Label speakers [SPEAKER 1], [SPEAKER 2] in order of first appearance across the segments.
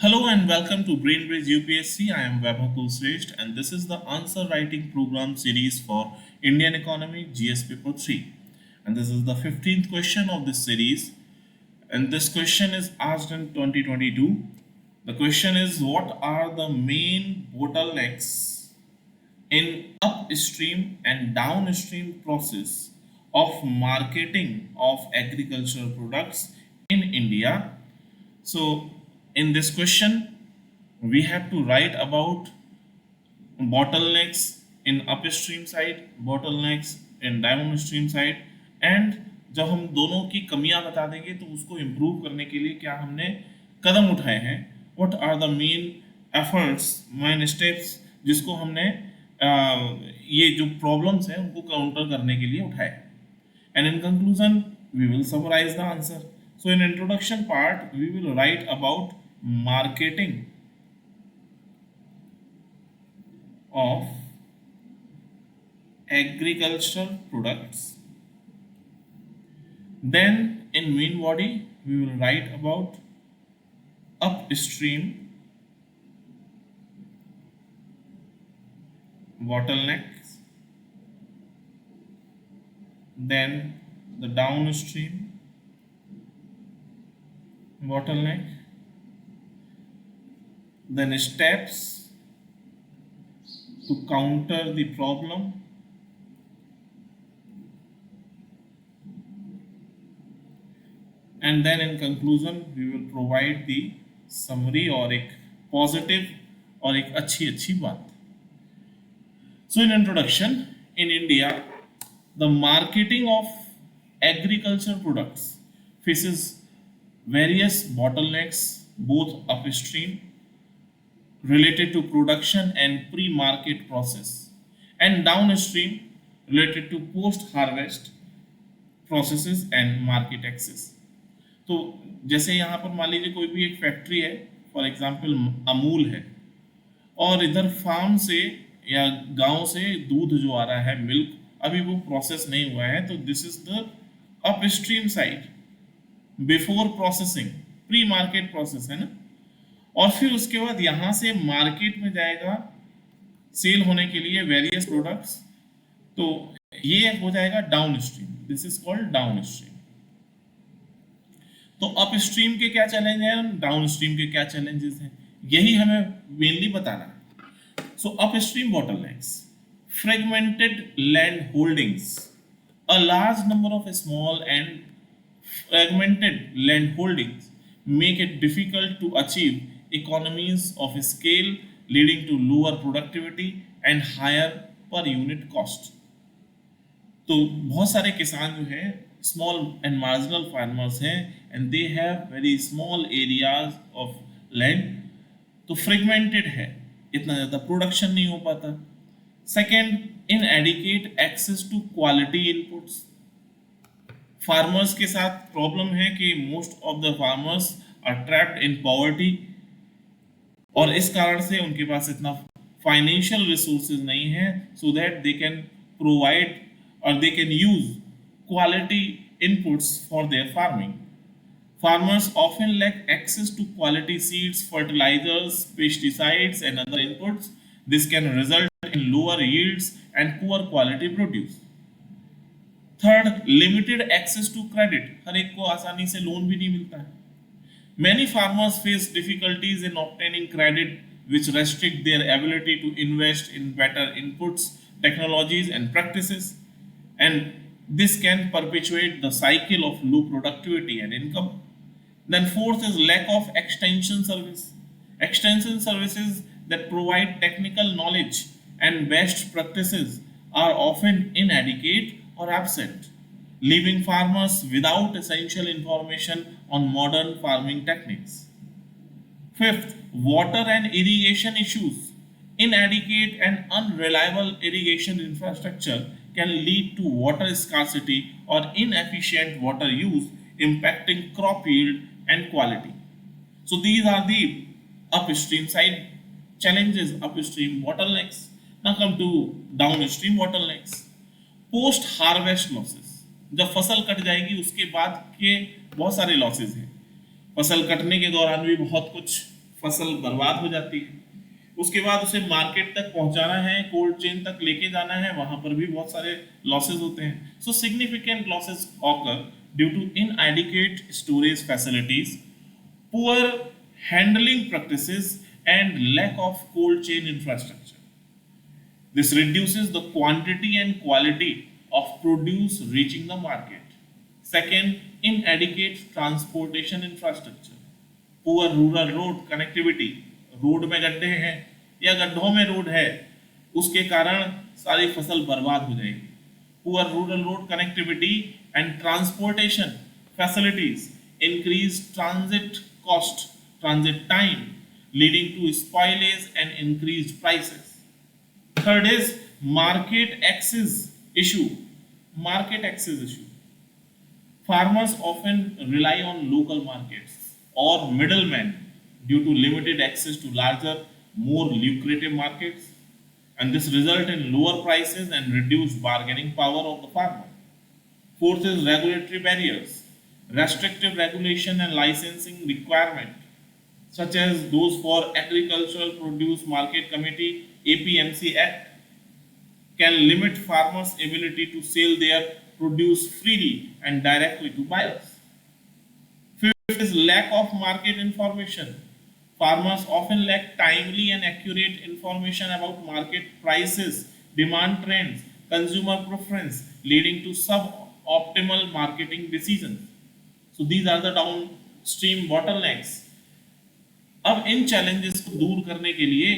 [SPEAKER 1] Hello and welcome to BrainBridge UPSC. I am Vaibhav Kulsresht and this is the answer writing program series for Indian Economy GS Paper 3. And this is the 15th question of this series. And this question is asked in 2022. The question is, what are the main bottlenecks in upstream and downstream process of marketing of agricultural products in India? So in this question, we have to write about bottlenecks in upstream side, bottlenecks in downstream side, and जब हम दोनों की कमियां बता देंगे तो उसको improve करने के लिए क्या हमने कदम उठाए हैं, what are the main efforts, main steps जिसको हमने ये जो प्रॉब्लम्स हैं उनको काउंटर करने के लिए उठाए. And in conclusion, we will summarize the answer. So in introduction part, we will write about marketing of agricultural products. Then in main body, we will write about upstream bottlenecks. Then the downstream bottleneck, then steps to counter the problem, and then in conclusion we will provide the summary और एक positive और एक अच्छी बात. So in introduction, in India, the marketing of agriculture products faces various bottlenecks both upstream related to production and pre-market process and downstream related to post-harvest processes and market access. तो जैसे यहाँ पर मान लीजिए कोई भी एक फैक्ट्री है, फॉर एग्जांपल अमूल है, और इधर फार्म से या गांव से दूध जो आ रहा है, मिल्क, अभी वो प्रोसेस नहीं हुआ है, तो this is the upstream side before processing, pre market process है ना. और फिर उसके बाद यहां से मार्केट में जाएगा सेल होने के लिए वेरियस प्रोडक्ट्स, तो ये हो जाएगा down stream. This is called down stream. तो अपस्ट्रीम के क्या चैलेंज है, डाउन स्ट्रीम के क्या चैलेंजेस हैं, यही हमें मेनली बताना है. So upstream bottlenecks, fragmented land holdings. A large number of small and fragmented land holdings make it difficult to achieve economies of scale, leading to lower productivity and higher per unit cost. तो बहुत सारे किसान जो हैं small and marginal farmers हैं and they have very small areas of land, तो fragmented है, इतना ज़्यादा प्रोडक्शन नहीं हो पाता. Second, inadequate access to quality inputs. Farmers के साथ प्रॉब्लम है कि most of the farmers are trapped in poverty, और इस कारण से उनके पास इतना फाइनेंशियल रिसोर्सेज नहीं है so that they can provide और they can use quality inputs for their farming. Farmers often lack access to quality seeds, fertilizers, pesticides, and other inputs. This can result in lower yields and poor quality produce. Third, limited access to credit. हर एक को आसानी से loan भी नहीं मिलता है. Many farmers face difficulties in obtaining credit, which restrict their ability to invest in better inputs, technologies, and practices, and this can perpetuate the cycle of low productivity and income. Then fourth is lack of extension service. Extension services that provide technical knowledge and best practices are often inadequate or absent, leaving farmers without essential information on modern farming techniques. Fifth, water and irrigation issues. Inadequate and unreliable irrigation infrastructure can lead to water scarcity or inefficient water use, impacting crop yield and quality. So these are the upstream side challenges, upstream bottlenecks. Now come to downstream bottlenecks. Post harvest losses. जब फसल cut जाएगी उसके बाद के बहुत सारे losses हैं. फसल कटने के दौरान भी बहुत कुछ फसल बर्बाद हो जाती है। उसके बाद उसे मार्केट तक पहुंचाना है, कोल्ड चेन तक लेके जाना है, वहां पर भी बहुत सारे लॉसेस होते हैं। So significant losses occur due to inadequate storage facilities, poor handling practices, and lack of cold chain infrastructure. This reduces the quantity and quality of produce reaching the market. Second, inadequate transportation infrastructure. Poor rural road connectivity. Road में गड्ढे हैं या गड्ढों में road है, उसके कारण सारी फसल बर्बाद हो जाएगी. Poor rural road connectivity and transportation facilities increase transit cost, transit time, leading to spoilage and increased prices. Third is market access issue. Market access issue. Farmers often rely on local markets or middlemen due to limited access to larger, more lucrative markets, and this result in lower prices and reduced bargaining power of the farmer. Fourth is regulatory barriers. Restrictive regulation and licensing requirement, such as those for Agricultural Produce Market Committee APMC Act, can limit farmers' ability to sell their produce freely and directly to buyers. Fifth is lack of market information. Farmers often lack timely and accurate information about market prices, demand trends, consumer preference, leading to suboptimal marketing decisions. So these are the downstream bottlenecks. अब इन challenges को दूर करने के लिए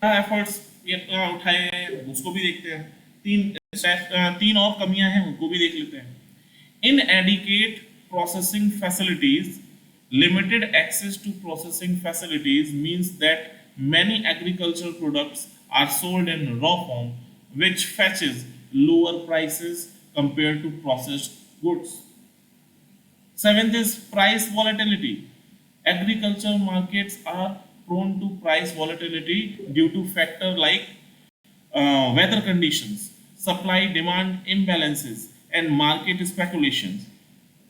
[SPEAKER 1] क्या efforts उठाए हैं उसको भी देखते हैं. तीन और कमियां हैं उनको भी देख लेते हैं. Inadequate processing facilities. Limited access to processing facilities means that many agricultural products are sold in raw form, which fetches lower prices compared to processed goods. Seventh is price volatility. Agricultural markets are prone to price volatility due to factors like weather conditions, supply demand imbalances, and market speculations.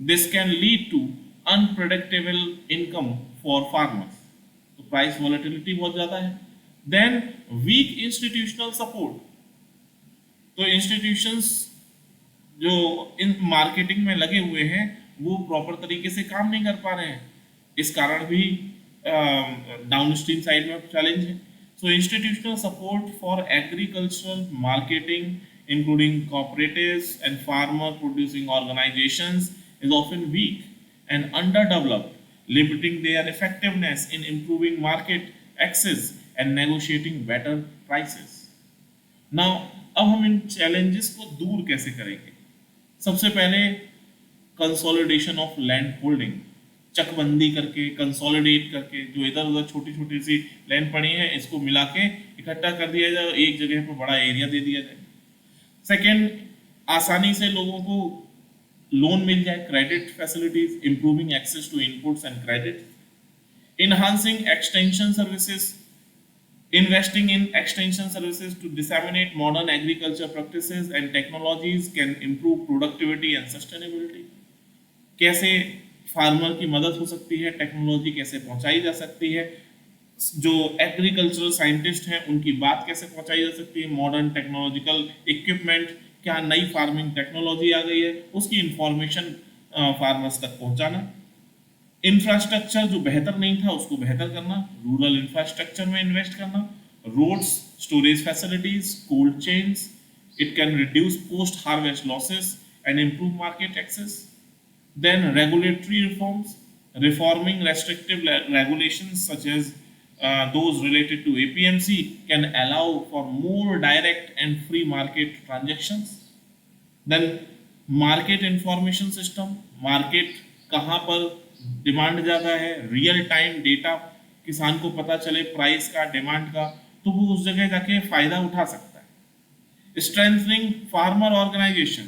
[SPEAKER 1] This can lead to unpredictable income for farmers. So price volatility बहुत ज़्यादा है. Then weak institutional support. तो institutions जो in marketing में लगे हुए हैं वो प्रॉपर तरीके से काम नहीं कर पा रहे हैं. इस कारण भी डाउनस्ट्रीम साइड में चैलेंज है. So institutional support for agricultural marketing including cooperatives and farmer producing organizations is often weak and underdeveloped, limiting their effectiveness in improving market access and negotiating better prices. Now, अब हम इन challenges को दूर कैसे करेंगे? सबसे पहले consolidation of land holding, चकबंदी करके कंसोलिडेट करके जो इधर उधर छोटी छोटी सी लैंड पड़ी है इसको मिला के इकट्ठा कर दिया जाए, एक जगह पर बड़ा एरिया दे दिया जाए. सेकेंड, आसानी से लोगों को लोन मिल जाए, credit facilities, improving access to inputs and credit, enhancing extension services, investing in extension services to disseminate modern agriculture practices and technologies can improve productivity and sustainability. कैसे फार्मर की मदद हो सकती है, टेक्नोलॉजी कैसे पहुंचाई जा सकती है, जो एग्रीकल्चरल साइंटिस्ट हैं उनकी बात कैसे पहुंचाई जा सकती है, मॉडर्न टेक्नोलॉजिकल इक्विपमेंट, क्या नई फार्मिंग टेक्नोलॉजी आ गई है उसकी इंफॉर्मेशन फार्मर्स तक पहुंचाना. इंफ्रास्ट्रक्चर जो बेहतर नहीं था उसको बेहतर करना, रूरल इंफ्रास्ट्रक्चर में इन्वेस्ट करना, roads, storage facilities, cold chains. It can reduce post harvest losses and improve market access. Then regulatory reforms, reforming restrictive regulations such as those related to APMC can allow for more direct and free market transactions. Then market information system, market कहाँ पर demand ज़्यादा है, real time data किसान को पता चले price का, demand का, तो वो उस जगह जाके फ़ायदा उठा सकता है. स्ट्रेंथनिंग फार्मर ऑर्गेनाइजेशन,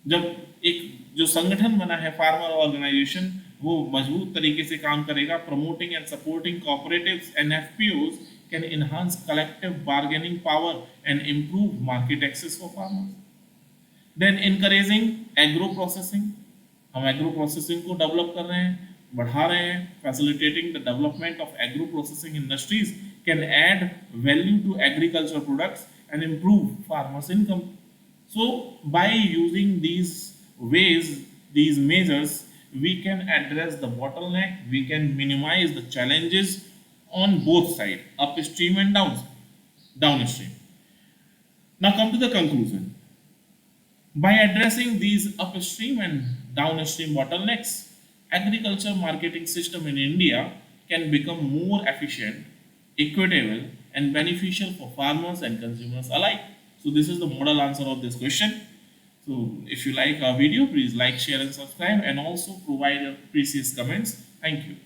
[SPEAKER 1] जब एक जो संगठन बना है फार्मर ऑर्गेनाइजेशन वो मजबूत तरीके से काम करेगा. Promoting and supporting cooperatives and FPOs can enhance collective bargaining power and improve market access for farmers. Then encouraging agro processing, हम एग्रो प्रोसेसिंग को डेवलप कर रहे हैं, बढ़ा रहे हैं. Facilitating the development of agro processing industries can add value to agricultural products and improve farmers' income. So by using these ways, these measures, we can address the bottleneck, we can minimize the challenges on both sides, upstream and downstream. Now come to the conclusion. By addressing these upstream and downstream bottlenecks, agriculture marketing system in India can become more efficient, equitable, and beneficial for farmers and consumers alike. So this is the model answer of this question. So if you like our video, please like, share, and subscribe, and also provide your precious comments. Thank you.